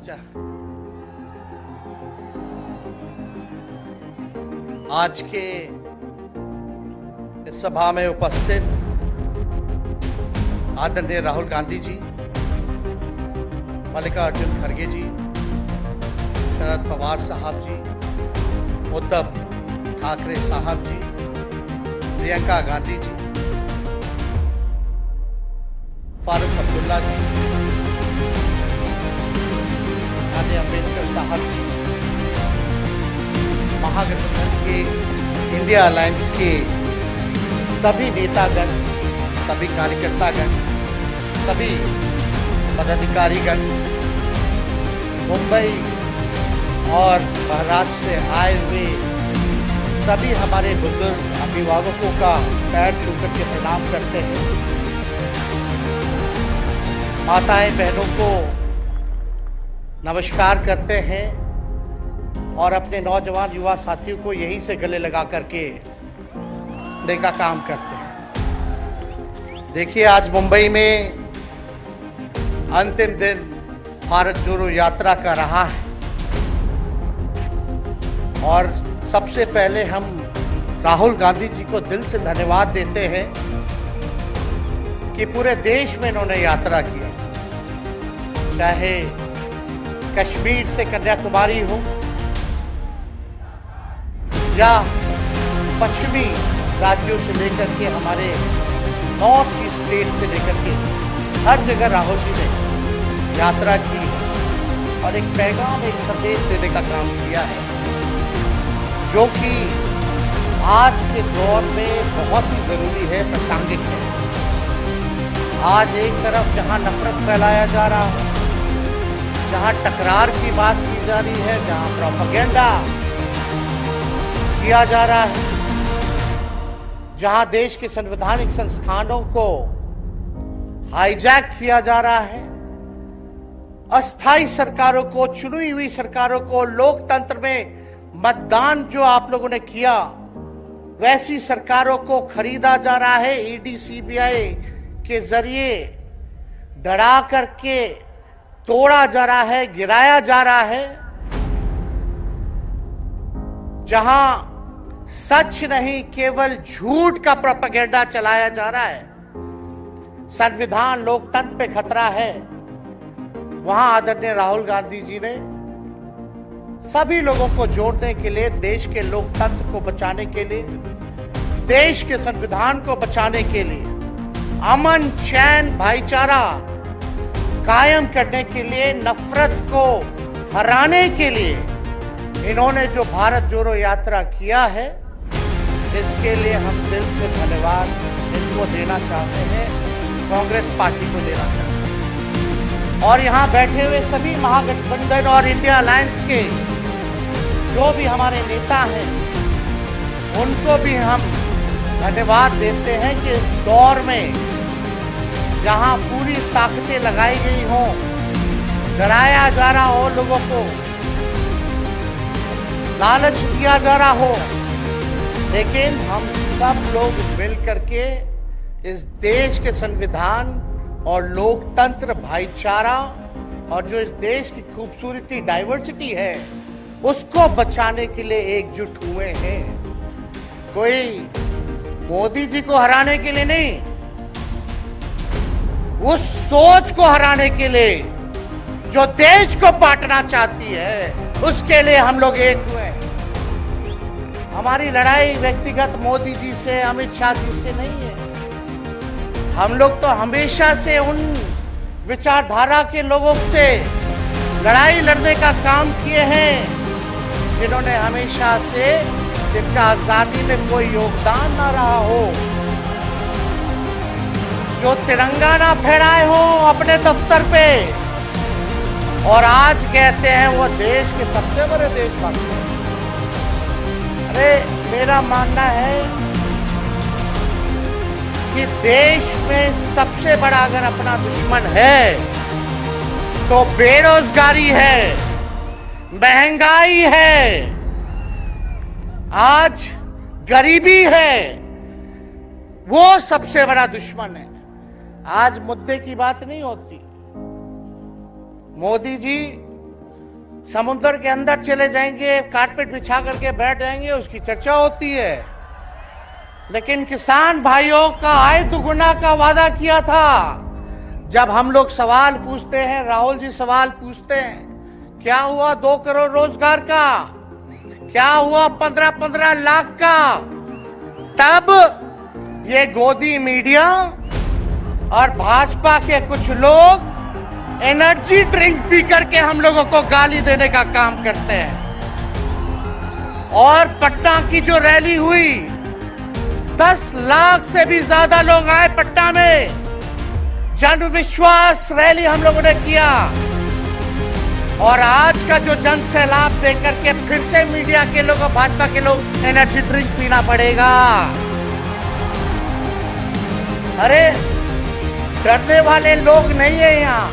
अच्छा, आज के इस सभा में उपस्थित आदरणीय राहुल गांधी जी, मल्लिकार्जुन खड़गे जी, शरद पवार साहब जी, उद्धव ठाकरे साहब जी, प्रियंका गांधी जी, फारूक अब्दुल्ला जी, नानी अम्बेडकर साहब जी, महागठबंधन के इंडिया अलायंस के सभी नेतागण, सभी कार्यकर्तागण, सभी पदाधिकारीगण, मुंबई और महाराष्ट्र से आए हुए सभी हमारे बुजुर्ग अभिभावकों का पैर छूकर के प्रणाम करते हैं। माताएं बहनों को नमस्कार करते हैं और अपने नौजवान युवा साथियों को यहीं से गले लगा करके का काम करते हैं। देखिए, आज मुंबई में अंतिम दिन भारत जोड़ो यात्रा का रहा है और सबसे पहले हम राहुल गांधी जी को दिल से धन्यवाद देते हैं कि पूरे देश में इन्होंने यात्रा किया, चाहे कश्मीर से कन्याकुमारी हो या पश्चिमी राज्यों से लेकर के हमारे नॉर्थ ईस्ट स्टेट से लेकर के हर जगह राहुल जी ने यात्रा की और एक पैगाम, एक संदेश देने का काम किया है, जो कि आज के दौर में बहुत ही ज़रूरी है, प्रासंगिक है। आज एक तरफ जहां नफरत फैलाया जा रहा है, जहां टकरार की बात की जा रही है, जहां प्रोपेगेंडा किया जा रहा है, जहां देश के संवैधानिक संस्थानों को हाईजैक किया जा रहा है, अस्थायी सरकारों को, चुनी हुई सरकारों को, लोकतंत्र में मतदान जो आप लोगों ने किया वैसी सरकारों को खरीदा जा रहा है, ईडी सीबीआई के जरिए डरा करके तोड़ा जा रहा है, गिराया जा रहा है, जहां सच नहीं केवल झूठ का प्रोपेगेंडा चलाया जा रहा है, संविधान लोकतंत्र पे खतरा है। वहां आदरणीय राहुल गांधी जी ने सभी लोगों को जोड़ने के लिए, देश के लोकतंत्र को बचाने के लिए, देश के संविधान को बचाने के लिए, अमन चैन भाईचारा कायम करने के लिए, नफरत को हराने के लिए इन्होंने जो भारत जोड़ो यात्रा किया है, इसके लिए हम दिल से धन्यवाद इनको देना चाहते हैं, कांग्रेस पार्टी को देना चाहते हैं। और यहाँ बैठे हुए सभी महागठबंधन और इंडिया अलायंस के जो भी हमारे नेता हैं, उनको भी हम धन्यवाद देते हैं कि इस दौर में जहां पूरी ताकतें लगाई गई हों, डराया जा रहा हो, लोगों को लालच दिया जा रहा हो, लेकिन हम सब लोग मिल करके इस देश के संविधान और लोकतंत्र, भाईचारा और जो इस देश की खूबसूरती, डाइवर्सिटी है, उसको बचाने के लिए एकजुट हुए हैं। कोई मोदी जी को हराने के लिए नहीं, उस सोच को हराने के लिए जो देश को बांटना चाहती है, उसके लिए हम लोग एक हुए हैं। हमारी लड़ाई व्यक्तिगत मोदी जी से, अमित शाह जी से नहीं है। हम लोग तो हमेशा से उन विचारधारा के लोगों से लड़ाई लड़ने का काम किए हैं, जिन्होंने हमेशा से, जिनका आजादी में कोई योगदान ना रहा हो, जो तिरंगा ना फहराए हो अपने दफ्तर पे, और आज कहते हैं वो देश के सबसे बड़े देशभक्त हैं। अरे, मेरा मानना है कि देश में सबसे बड़ा अगर अपना दुश्मन है तो बेरोजगारी है, महंगाई है, आज गरीबी है, वो सबसे बड़ा दुश्मन है। आज मुद्दे की बात नहीं होती। मोदी जी समुद्र के अंदर चले जाएंगे, कारपेट बिछा करके बैठ जाएंगे, उसकी चर्चा होती है। लेकिन किसान भाइयों का आय दुगुना का वादा किया था। जब हम लोग सवाल पूछते हैं, राहुल जी सवाल पूछते हैं, क्या हुआ 2 करोड़ रोजगार का, क्या हुआ 15-15 लाख का, तब ये गोदी मीडिया और भाजपा के कुछ लोग एनर्जी ड्रिंक पी करके हम लोगों को गाली देने का काम करते हैं। और पटना की जो रैली हुई, 10 लाख से भी ज्यादा लोग आए पटना में। जन विश्वास रैली हम लोगों ने किया। और आज का जो जन सैलाब देकर के फिर से मीडिया के लोग और भाजपा के लोग एनर्जी ड्रिंक पीना पड़ेगा। अरे डरने वाले लोग नहीं है यहाँ,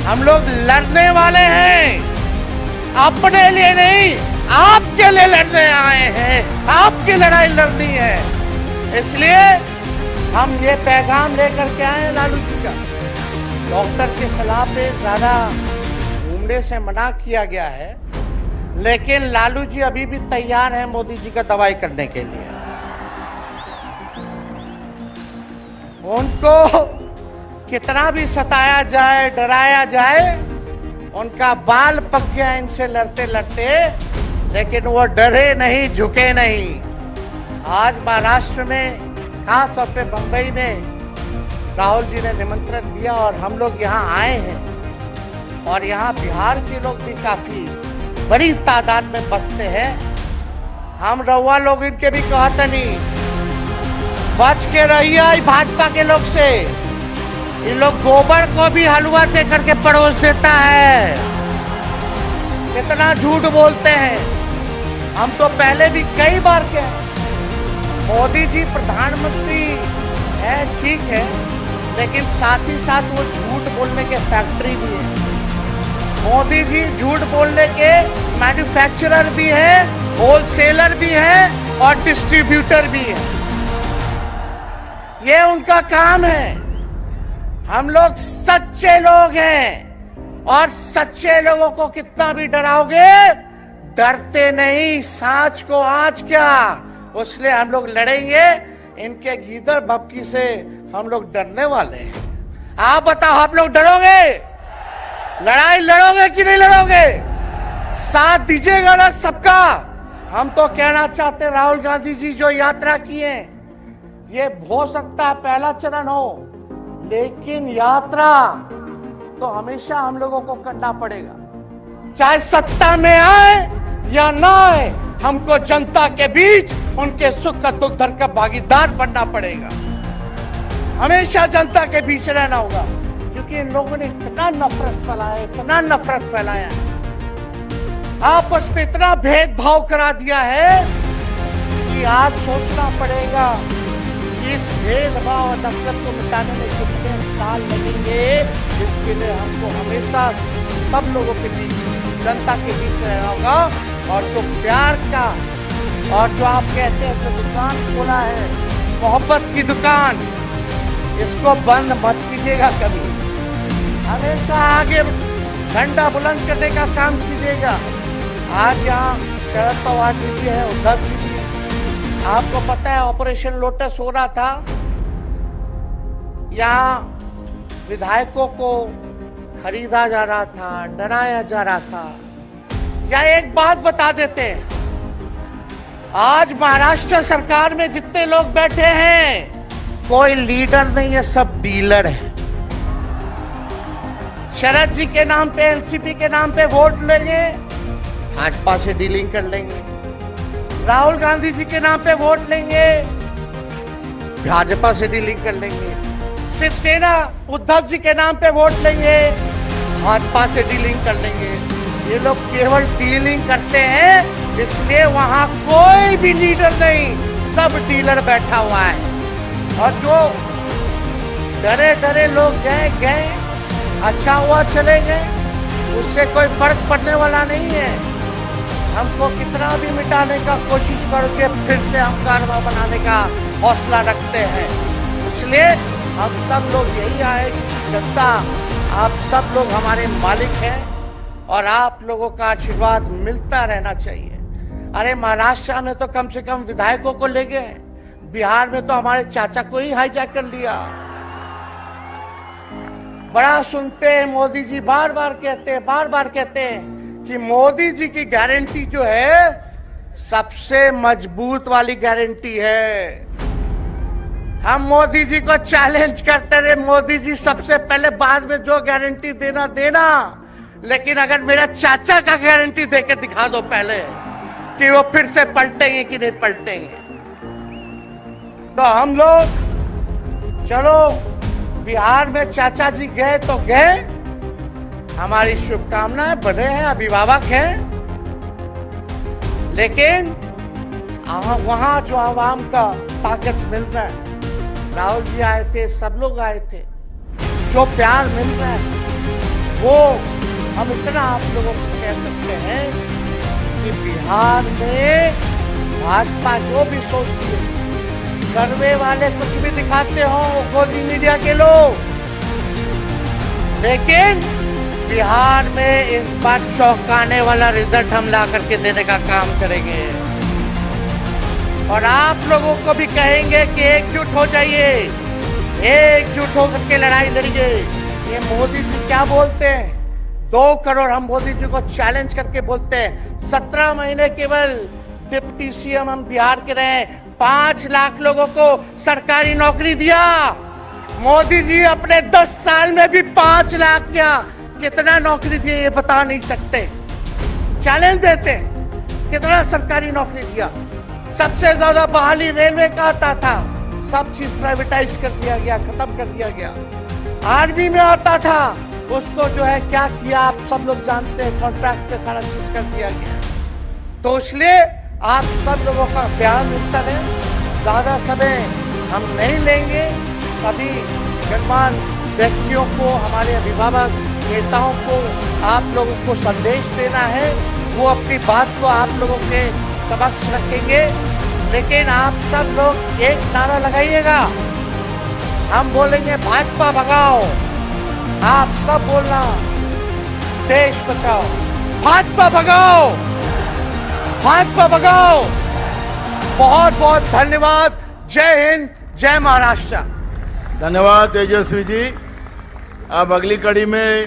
हम लोग लड़ने वाले हैं। अपने लिए नहीं, आपके लिए लड़ने आए हैं, आपकी लड़ाई लड़नी है। इसलिए हम ये पैगाम लेकर के आए हैं लालू जी का। डॉक्टर की सलाह पे ज्यादा घूमने से मना किया गया है, लेकिन लालू जी अभी भी तैयार हैं मोदी जी का दवाई करने के लिए। उनको कितना भी सताया जाए, डराया जाए, उनका बाल पक गया इनसे लड़ते लड़ते, लेकिन वो डरे नहीं, झुके नहीं। आज महाराष्ट्र में, खास तौर पे बंबई में राहुल जी ने निमंत्रण दिया और हम लोग यहाँ आए हैं। और यहाँ बिहार के लोग भी काफी बड़ी तादाद में बसते हैं। हम रउआ लोग इनके भी कहते नहीं, बच के रहिए भाजपा के लोग से। ये लोग गोबर को भी हलवा दे करके परोस देता है। कितना झूठ बोलते हैं। हम तो पहले भी कई बार के मोदी जी प्रधानमंत्री है, ठीक है, लेकिन साथ ही साथ वो झूठ बोलने के फैक्ट्री भी है। मोदी जी झूठ बोलने के मैन्युफैक्चरर भी है, होलसेलर भी है और डिस्ट्रीब्यूटर भी है। ये उनका काम है। हम लोग सच्चे लोग हैं और सच्चे लोगों को कितना भी डराओगे, डरते नहीं। सांच को आज क्या, उसलिए हम लोग लड़ेंगे। इनके गीदड़ भपकी से हम लोग डरने वाले हैं। आप बताओ, आप लोग डरोगे? लड़ाई लड़ोगे कि नहीं लड़ोगे? साथ दीजिएगा ना सबका। हम तो कहना चाहते, राहुल गांधी जी जो यात्रा किए, ये हो सकता है पहला चरण हो, लेकिन यात्रा तो हमेशा हम लोगों को करना पड़ेगा। चाहे सत्ता में आए या ना आए, हमको जनता के बीच उनके सुख का दुख दर्द का भागीदार बनना पड़ेगा। हमेशा जनता के बीच रहना होगा, क्योंकि इन लोगों ने इतना नफरत फैलाया, इतना नफरत फैलाया, आपस में इतना भेदभाव करा दिया है कि आज सोचना पड़ेगा कि इस भेदभाव और नफरत को मिटाने में कितने साल लगेंगे। इसके लिए हमको हमेशा सब लोगों के बीच, जनता के बीच रहना होगा। और जो प्यार का, और जो आप कहते हैं जो दुकान खोला है, मोहब्बत की दुकान, इसको बंद मत कीजिएगा कभी। हमेशा आगे झंडा बुलंद करने का काम कीजिएगा। आज यहाँ शरद पवार जी भी है, उद्धव जी भी है। आपको पता है ऑपरेशन लोटस हो रहा था, यहाँ विधायकों को खरीदा जा रहा था, डराया जा रहा था। या एक बात बता देते हैं, आज महाराष्ट्र सरकार में जितने लोग बैठे हैं, कोई लीडर नहीं है, सब डीलर है। शरद जी के नाम पे, एनसीपी के नाम पे वोट लेंगे, भाजपा से डीलिंग कर लेंगे। राहुल गांधी जी के नाम पे वोट लेंगे, भाजपा से डीलिंग कर लेंगे। शिवसेना उद्धव जी के नाम पे वोट लेंगे, भाजपा से डीलिंग कर लेंगे। ये लोग केवल डीलिंग करते हैं, इसलिए वहां कोई भी लीडर नहीं, सब डीलर बैठा हुआ है। और जो डरे डरे लोग गए, अच्छा हुआ चले गए, उससे कोई फर्क पड़ने वाला नहीं है। हमको कितना भी मिटाने का कोशिश करके फिर से हम कारवा बनाने का हौसला रखते हैं। इसलिए हम सब लोग यही आए, जनता, आप सब लोग हमारे मालिक हैं। और आप लोगों का आशीर्वाद मिलता रहना चाहिए। अरे महाराष्ट्र में तो कम से कम विधायकों को ले गए, बिहार में तो हमारे चाचा को ही हाईजैक कर लिया। बड़ा सुनते हैं मोदी जी बार बार कहते हैं कि मोदी जी की गारंटी जो है सबसे मजबूत वाली गारंटी है। हम मोदी जी को चैलेंज करते रहे, मोदी जी सबसे पहले बाद में जो गारंटी देना, लेकिन अगर मेरा चाचा का गारंटी देके दिखा दो पहले कि वो फिर से पलटेंगे कि नहीं पलटेंगे। तो हम लोग चलो बिहार में चाचा जी गए तो गए, हमारी शुभकामनाएं, बड़े हैं, अभिभावक हैं, लेकिन वहां जो आवाम का ताकत मिल रहा है, राहुल जी आए थे, सब लोग आए थे, जो प्यार मिल रहा है वो हम इतना आप लोगों को कह सकते हैं कि बिहार में भाजपा जो भी सोचती है, सर्वे वाले कुछ भी दिखाते हो, गोदी मीडिया के लोग, लेकिन बिहार में इस बार चौंकाने वाला रिजल्ट हम ला करके देने का काम करेंगे। और आप लोगों को भी कहेंगे कि एकजुट हो जाइए, एकजुट होकर के लड़ाई लड़िए। ये मोदी जी क्या बोलते हैं, 2 करोड़, हम मोदी जी को चैलेंज करके बोलते हैं 17 महीने केवल डिप्टी सीएम हम बिहार के रहे, 5 लाख लोगों को सरकारी नौकरी दिया। मोदी जी अपने 10 साल में भी 5 लाख क्या कितना नौकरी दिए ये बता नहीं सकते। चैलेंज देते कितना सरकारी नौकरी दिया। सबसे ज्यादा बहाली रेलवे का आता था, सब चीज प्राइवेटाइज कर दिया गया, खत्म कर दिया गया। आर्मी में आता था, उसको जो है क्या किया आप सब लोग जानते हैं, कॉन्ट्रैक्ट पे सारा चीज कर दिया गया। तो इसलिए आप सब लोगों का बयान मिलता रहे, ज्यादा समय हम नहीं लेंगे। सभी गणमान्य व्यक्तियों को, हमारे अभिभावक नेताओं को आप लोगों को संदेश देना है, वो अपनी बात को आप लोगों के समक्ष रखेंगे। लेकिन आप सब लोग एक नारा लगाइएगा, हम बोलेंगे भाजपा भगाओ, आप सब बोलना देश बचाओ, भाजपा भगाओ, भाजपा भगाओ। बहुत बहुत धन्यवाद। जय हिंद, जय महाराष्ट्र। धन्यवाद तेजस्वी जी। अब अगली कड़ी में